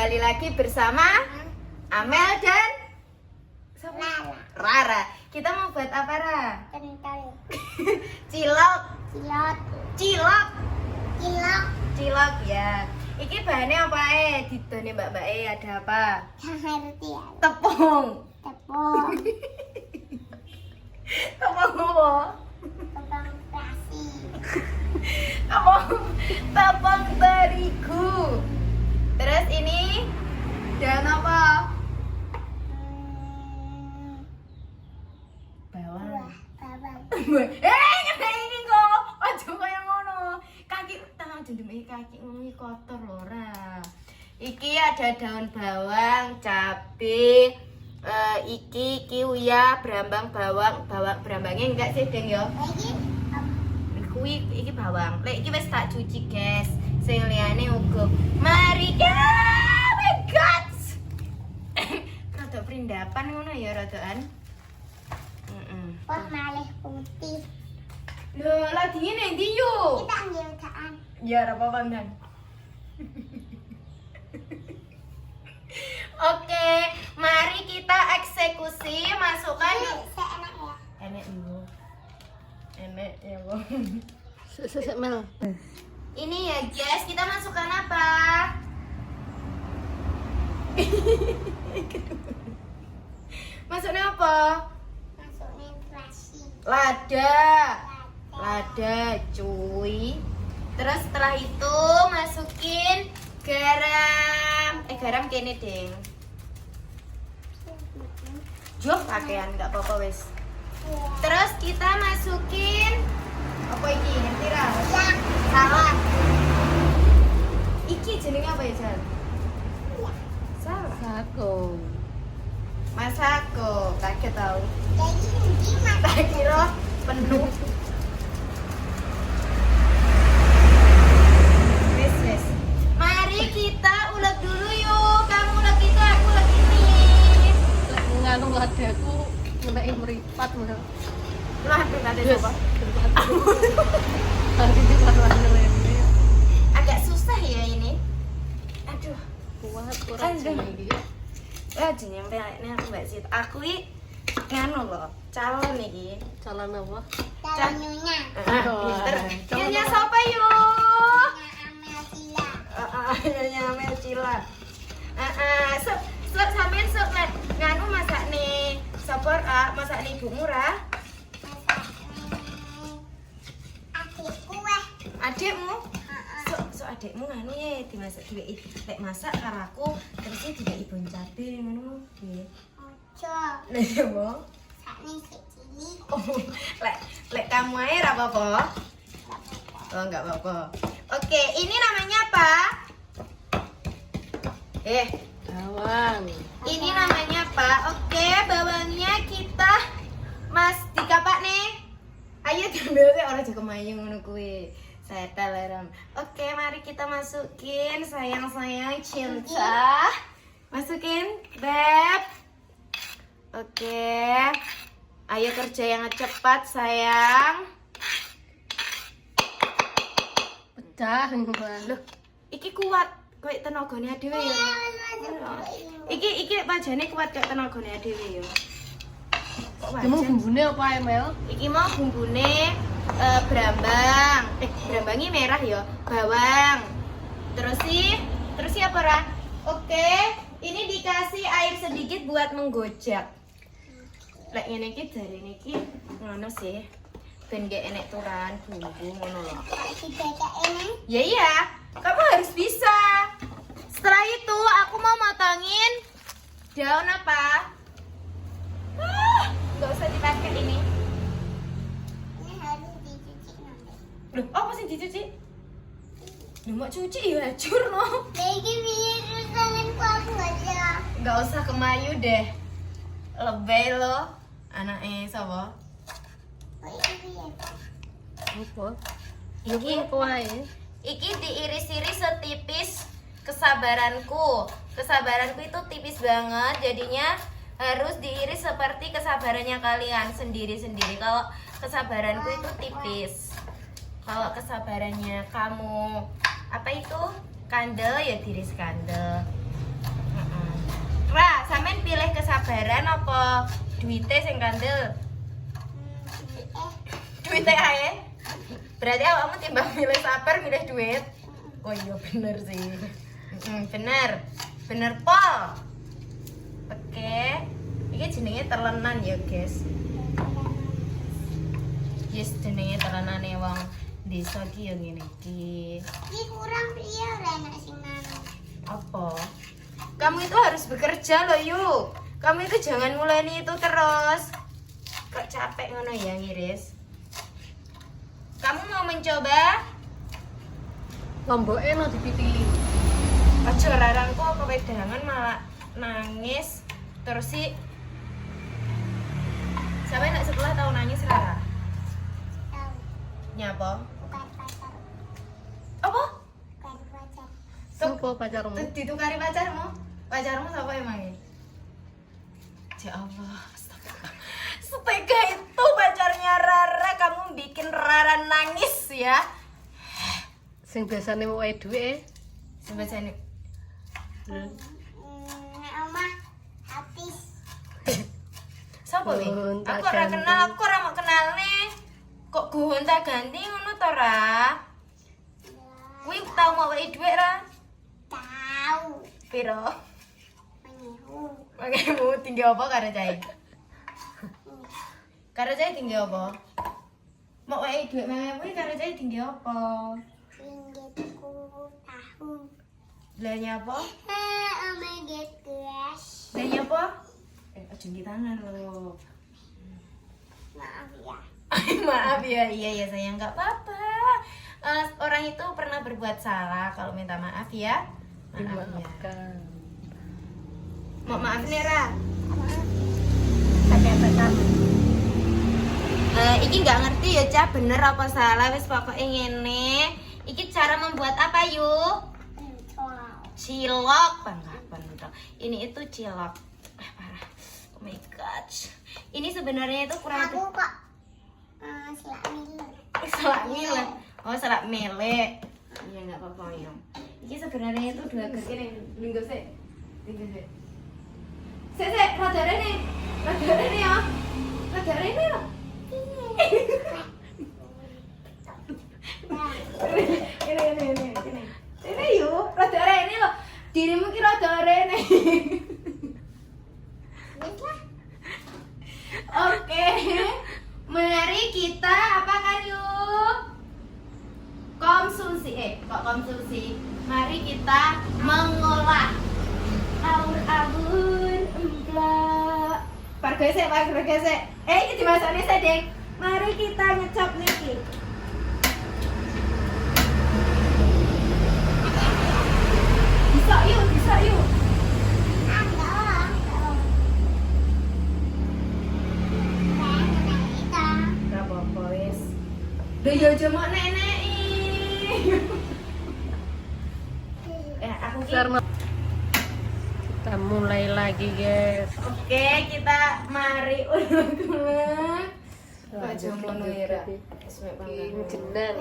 kembali lagi bersama Amel dan Rara. Kita mau buat apa, Ra? Kentang. Cilok. Cilok. Cilok. Cilok. Cilok ya. Iki bahannya apa didone mbak-mbak ada apa? Ngerti ya. Tepung. Tepung. Tepung apa? Tepung terasi. Tepung terigu. Terus ini daun apa? Bawang. Bawang. Ini kok aja kaya ngono. Kaki tangan jendeme kaki ngono iki kotor lho, Ra. Iki ada daun bawang, cabe, iki uya, brambang bawang, brambangnya enggak sih, Deng ya? Lagi Iki bawang. Lek iki wis tak cuci, guys. Sing liyane uga. Mari ya, my god. Rada perindapan ngono ya radaan. wah malih putih. Lho, lagi ngene ndi yo? Kita ambil daan. Ya, ora apa-apa, Dan. Oke, mari kita eksekusi. Masukkan Seenak ya. enek dulu. Enek ya, Bu. Mel. Ini ya, guys, kita masukkan apa? Masuknya apa? Masukin terasi. Lada, cuy. Terus setelah itu masukin garam. Garam kene, Deng. Jok kakean enggak apa-apa wis. Terus kita masukin apa iki? Ngerti ra? Ya. Salah. Iki jenenge apa ya, Jan? Salah. Sako. Masako, kaget tau. Jadi gimana? Tak kira penuh. Wes. Mari kita ulek dulu yuk. Kamu ulek itu, aku ulek ini. Lek nganu ladaku ngeneki mripat Mel. Lah, ada Yes. coba. Hari ini warna rene. Agak susah ya ini. Aduh. Kuat kurang Aduh. iki. Aja nyampe ini aku Mbak Sit. Aku iki nganu loh, calon iki. Calon apa? Calonnya. Pinter. Calon Nyonya apa? siapa yuk? Amel sila. Nyonya Amel Cila. Sok sampean sok nganu masak nih. Sopor masak nih Ibu Murah. Adikku weh. Adikmu? Sok adikmu nganu ya dimasak dhewe. Lek masak karo aku terus dikeki bon cabe ngono nggih. Ojo. Lah ya, Bu. Sakne secili. Oh, lek kamu ae ra apa-apa. Oh, enggak apa-apa. Oke, ini namanya apa? Bawang. Ini namanya apa? Oke, bawangnya kita dikapak nih. Ayo diambil sih orang jago mayu ngono kuwi. Saya teleram. Oke, mari kita masukin sayang-sayang cinta. Masukin, Beb. Oke. Ayo kerja yang cepat, sayang. Pecah Mel. Loh, iki kuat koyo tenagane dhewe ya. Iki pajane kuat koyo tenagane dhewe ya. Kok Kamu wajan? bumbune apa Mel? Iki mau bumbune brambang. Brambangnya merah ya, bawang. Terus sih apa, Ra? Oke, ini dikasih air sedikit buat menggojak. Lek ngene iki jarine iki ngono sih. Ben gak enek turan bumbu ngono lho. Dibeka ini. Ya iya, kamu harus bisa. Setelah itu aku mau motongin daun apa? Nggak usah dipakai ini. Ini harus dicuci nanti. Loh, apa sih dicuci? Loh, mau cuci ya hancur no. Lagi virus tanganku aku aja. Nggak usah kemayu deh. Lebay lo, anaknya sapa? Oh iya. Apa? Iki, Apa wae? iki diiris-iris setipis kesabaranku. Kesabaranku itu tipis banget, jadinya harus diiris seperti kesabarannya kalian sendiri-sendiri. Kalau kesabaranku itu tipis. Kalau kesabarannya kamu apa itu kandel ya diiris kandel. Ra, sampean pilih kesabaran apa duite sing kandel? Duite ae. Berarti awakmu timbang milih sabar milih duit. Oh iya bener sih. Bener. Bener pol. Oke. Iki jenenge telenan ya, guys. Yes, jenenge telenane wong desa ki ya ngene iki. Ini kurang priya Rena sing nang. Apa? Kamu itu harus bekerja loh, yuk. Kamu itu jangan nguleni itu terus. Kok capek ngono ya, Ngiris? Kamu mau mencoba? Lomboknya no dipitili. Aja larangku kewedangan malah nangis. Terus sih sampai nak setelah tahu nangis Rara? Tahu. Nyapa? Bukan pacar. Apa? Bukan pacar. Siapa pacarmu? Ditukari pacarmu? Pacarmu siapa emangnya? Ya Allah, astaga. Setega itu pacarnya Rara, kamu bikin Rara nangis ya. Sing biasane mau wae duwe. Sampai sini. Oma habis. Siapa wi? Gonta Aku ora ganti. kenal, aku ora mau kenal nih. Kok gonta ganti ngono to, Ra? Kuwi tau mau wae dhuwit ra? Tahu. Piro? Menyeru. Makemu tinggi apa karo cai? Karo cai tinggi apa? Mau wae dhuwit mangemu iki karo cai tinggi apa? Pinggirku tahu. Lah nyapa? Oh my god, guys. Lah nyapa? Aja ngi tangan lo. Maaf ya. Maaf ya, iya sayang, nggak apa-apa. Orang itu pernah berbuat salah, kalau minta maaf ya. Maaf ya. Dimaafkan. Mau maaf nih Ra. Maaf. Pakai kamu. Iki nggak ngerti ya Ca, bener apa salah, wis pokoknya ngene. Iki cara membuat apa yuk? Wow. Cilok, bangga bener. Ini itu cilok. Parah. Oh my god. Ini sebenarnya itu kurang Aku kok selak miler. selak mele. Oh, selak mele. Iya enggak apa-apa ya. Ini sebenarnya itu dua gini. Linggo sik. Linggo sik. Sik, rada rene. Rada rene ya. Rada rene ya. Ini. Ini yuk, rada rene loh. Dirimu ki rada rene. Oke. Mari kita apakan yuk? Konsumsi. Kok konsumsi? Mari kita mengolah abur-abur emplak. Pargesek. Iki dimasakne sik, Ding. Mari kita ngecap niki. Bisa yuk. Gak apa-apa wis. Lah ya aja mak neneki. Aku ki. Kita mulai lagi, guys. Oke, kita mari ulek-ulek. Kok jomono ya, Ra? Suwe Ini banget. jenan.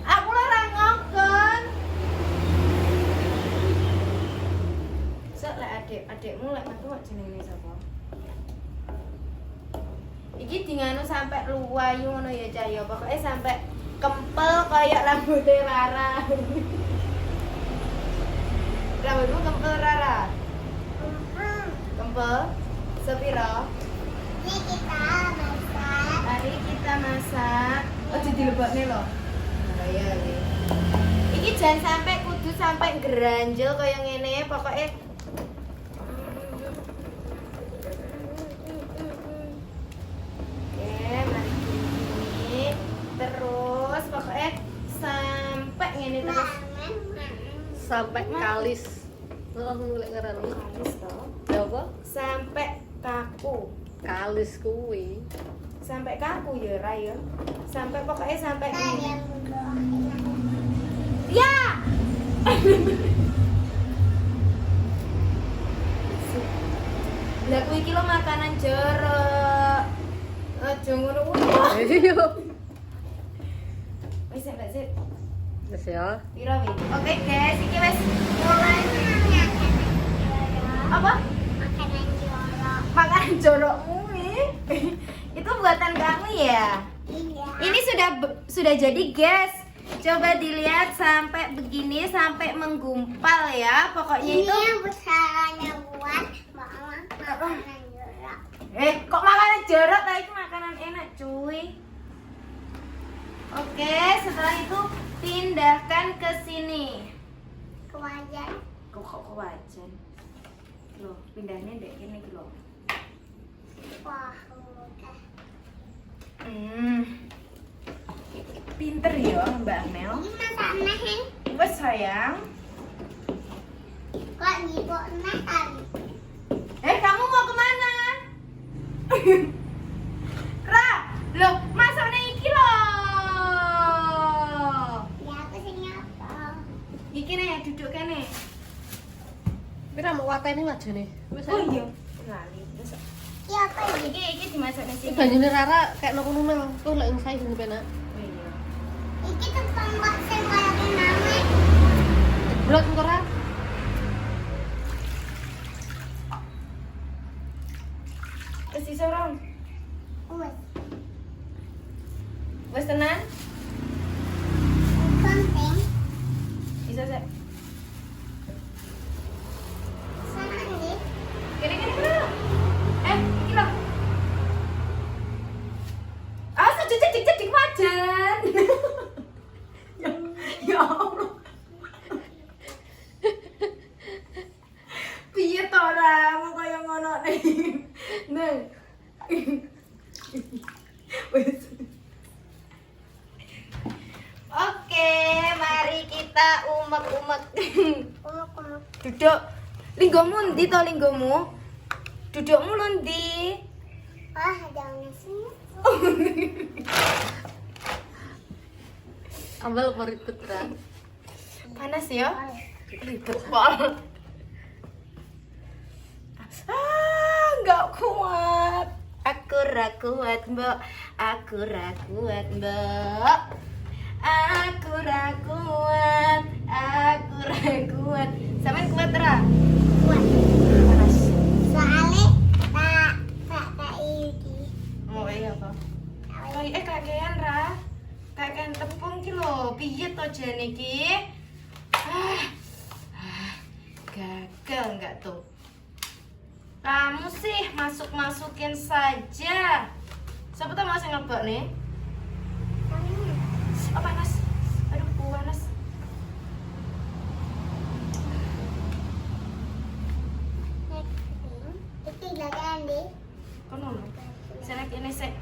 Aku ora ngokon. Sok lek adikmu lek metu kok jenenge sapa? Iki dinganu sampai luwayu ngono ya, Cahyo. Pokoknya sampai kempel kayak rambutnya Rara. Rambutmu kempel Rara? Kempel? Sepiro? Mari kita masak. Oh, jadi lebokne loh. Nah, iya. Iki jangan sampai kudu sampai geranjel kayak ngene, pokoknya mari gini. Terus pokoknya sampai ngene terus. Sampai kalis. Oh, mulai ngerani. Kalis toh. Ya apa? Sampai kaku. Kalis kuwi. Sampai kaku ya, Ra ya. Sampai pokoknya sampai ngene. Ya. Lah kuwi iki lho makanan jorok. Aja ngono. Iya. Wis sik. Wis ya. Piro wi? Oke guys, iki wis mulai apa? Makanan jorok. Makanan jorokmu wi. Itu buatan kamu ya? Iya. Ini sudah jadi guys. Coba dilihat sampai begini, sampai menggumpal ya. Pokoknya Ini itu yang besarannya buat mama makanan jorok. kok makanan jorok lah, itu makanan enak cuy. Oke, setelah itu pindahkan ke sini. Ke wajan. Kok ke wajan? Loh, pindahnya dek ini loh. Wah, udah. Pinter ya Mbak Mel. Ini masak neh. Wes sayang. Kok dibawa neh tadi? Kamu mau kemana? Ra, loh, masaknya iki loh. Ya aku sing nyapa. Iki nih, duduk kene. Pira mau wateni aja nih. Wis. Oh iya. Lali. Wes. Iya apa ini? Iki dimasak di sini. Banyune Rara kayak nopo mel. Tuh lek saya sing penak. Oh iya. Iki tepung buat sing kaya name. Bulat engko Ra. Wes iso rong. Wes. Wes tenan? Penting. Iso sik. Sana ndi? Kene. Iki loh. Cedik wajan. Ya Allah. Piye to ora mau kaya ngono nih. Neng. Wes. Oke, mari kita umek-umek. Umek-umek. Duduk. Linggomu ndi to linggomu? Dudukmu lho ndi? Ah, ada nasi. Ambal meribet Ra. Panas ya? Ribet pol. Nggak kuat. Aku ra kuat, Mbok. Aku ra kuat, Mbok. Aku ra kuat. Aku ra kuat. Sampeyan kuat ra? Kuat. Panas. Soalnya tak iki. Mau iya apa? Kakean ra. Kakean tepung ki lho. Piye to jane iki? Gagal enggak tuh? Kamu sih masukin saja. Siapa tuh masih ngebak nih? Oh panas. Aduh panas. Itu ilagan deh. Kono lho. Saya ini sih.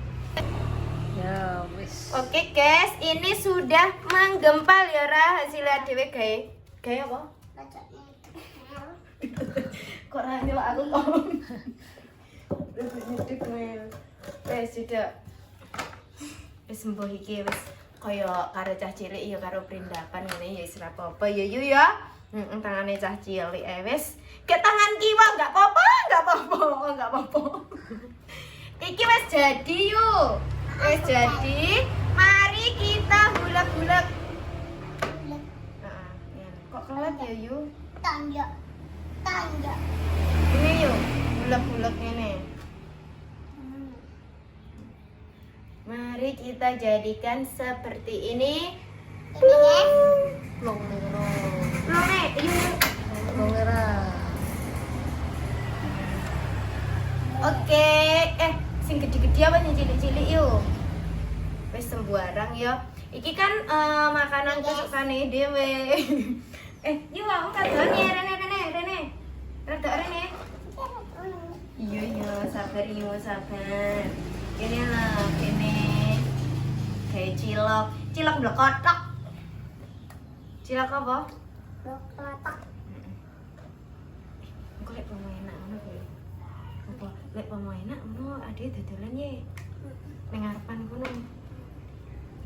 Ya wis. Oke guys, ini sudah menggempal ya Ra, hasilnya dhewe gawe. Gawe apa? Bacanya itu. Kok ra nyelok aku kok. Nyedek Mel. Wes sudah. Wis sembuh iki wis kaya karo cah cilik ya karo perindapan ngene ya wis ora apa-apa ya yu ya. Tangane cah cilik wis. Ke tangan kiwa enggak apa-apa. Iki wis jadi yuk. Wis jadi. Mari kita hulek-hulek. Heeh, kok kelet ya yu? Tanjak. Ini yuk, hulek-hulek ini. Mari kita jadikan seperti ini. Ini guys. Long ngono. Lo nih, yuk. Long Ra. Oke, sing gede-gede apa sing cilik-cilik yuk. Wis sembarang ya. Iki kan makanan kesukaane dhewe. Yuk aku kadoan ya Rene. Rene. Iya, sabar. Ini lah, ini kayak cilok blekotok. Cilok apa? Blokotak. Engko lek pomo enak ngono kuwi. Apa lek pomo enak ngono ade dodolan ye. Ning ngarepan kono.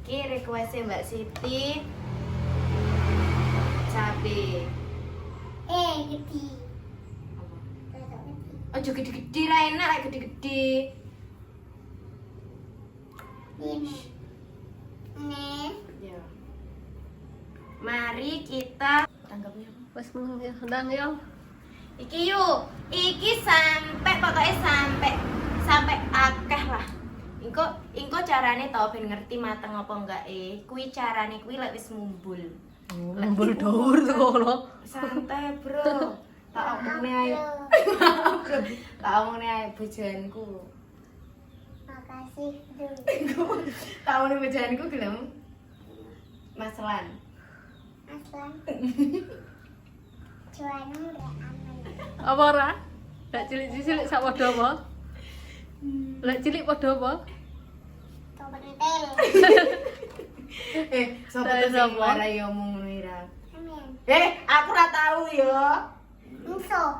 Iki request Mbak Siti. Cabe. Gede. Apa? Tutuk gede. Ojo gede-gede ra enak lek gede-gede. Ini. Ini. Ya. mari kita tanggapnya apa? Wes nang yo. Iki yuk, iki pokoknya sampai akeh lah. Ingko carane tau ben ngerti mateng apa enggak kuwi carane kuwi lek wis mumbul. Lembur dhuwur to kono. Santai, Bro. Tak omongne ae. Tak omongne ae bojoanku. Makasih dulu. Tak omongne bojoanku gelem. Maslan. Aslan. Cuaca udah aman. Apa ora? Lek cilik-cilik sak padha apa? Lek cilik padha apa? Tobentel. Sopo Saya sing sapa? marai omong ngono ira? Amin. Aku ora tahu yo. Musuh.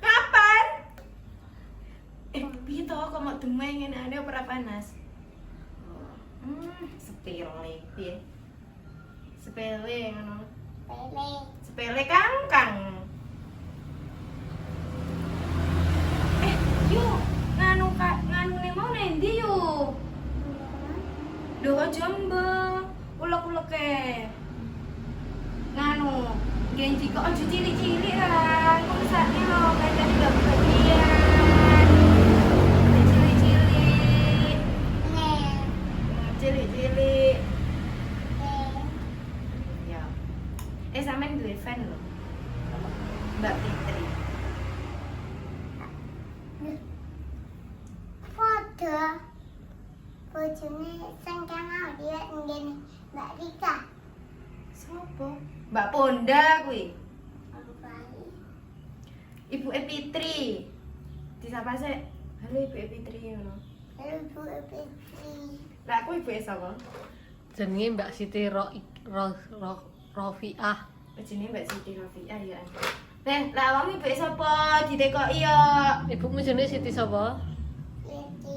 Kapan? Piye to kok mau demeng ngene ane ora panas? Sepele piye? Sepele ngono. Pele. Sepele kang. Yuk, nganu mau nendi yuk. Doa Jombang, ulek-ulek nganu, genji kok aja cilik-cilik lah, kok sakne lo, kadang gak bagian. Cilik-cilik, Nih. cilik-cilik. Nih. Ya. Sampean duwe fan lho. Mbak Fitri. Foto. Bojone sing kenal dia ngene Mbak Rika. Sopo? Mbak Ponda kuwi. Aku bayi. Ibu Fitri. Disapa sih? Halo Ibu Fitri ngono. Lalu Bu Fitri. Lah aku ibu sapa? Jenenge Mbak Siti Rofiah. Jenenge Mbak Siti Rafiah ya. Lah awakmu ibu sapa? Ditekoki yo. Ibumu jenenge Siti sapa? Siti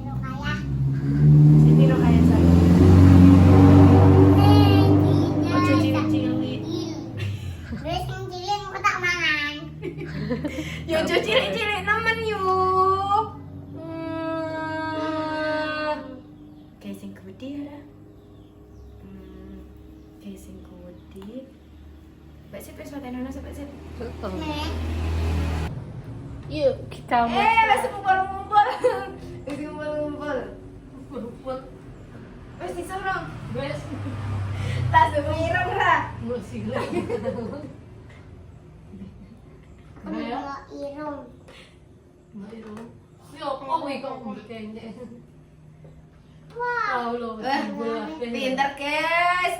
Rokayah. Siti Rokayah sapa? Nih, Ojo cilik-cilik. Wis sing cilik kok tak mangan. Yo ojo cilik-cilik nemen yo. Kayak sing gede ya. Kayak sing gede. Mbak Sit wis paten ono sampe Sit. Nih. Yuk kita Masih ngumpul-ngumpul. Masih ngumpul-ngumpul. Ngumpul. Wis disorong. Wes Tas mireng lah. masih lagi. Kayak Mbak Irung. Mbak Irung. Yo kok kok kayaknya. Wah. Tahu lo. Pinter guys.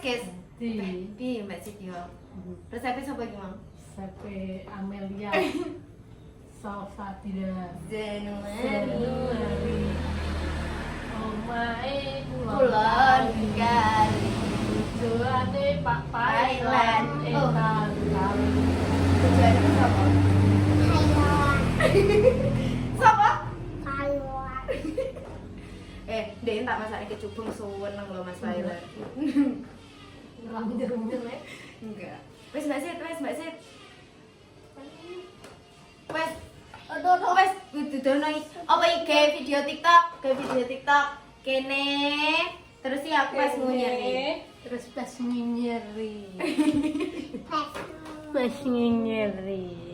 Di Piye Mbak Sit yo? Terus sampai sapa iki, Mang? sampai Amelia Salsatida Januari. Januari Omae Kulon kali. Tujuane Pak Pailan Oh. kali. Tujuannya sapa? Taiwan. Sapa? Taiwan. Dek tak masakne kecubung suweneng lho Mas Tyler. Ngelam jerumnya nek. Enggak. Wes Mbak Sit. Wes. Wes dudono apa iki video TikTok? Kene. Terus sih aku pas ngunyeri. Terus pas nyinyeri. Tes. Pas nyinyeri.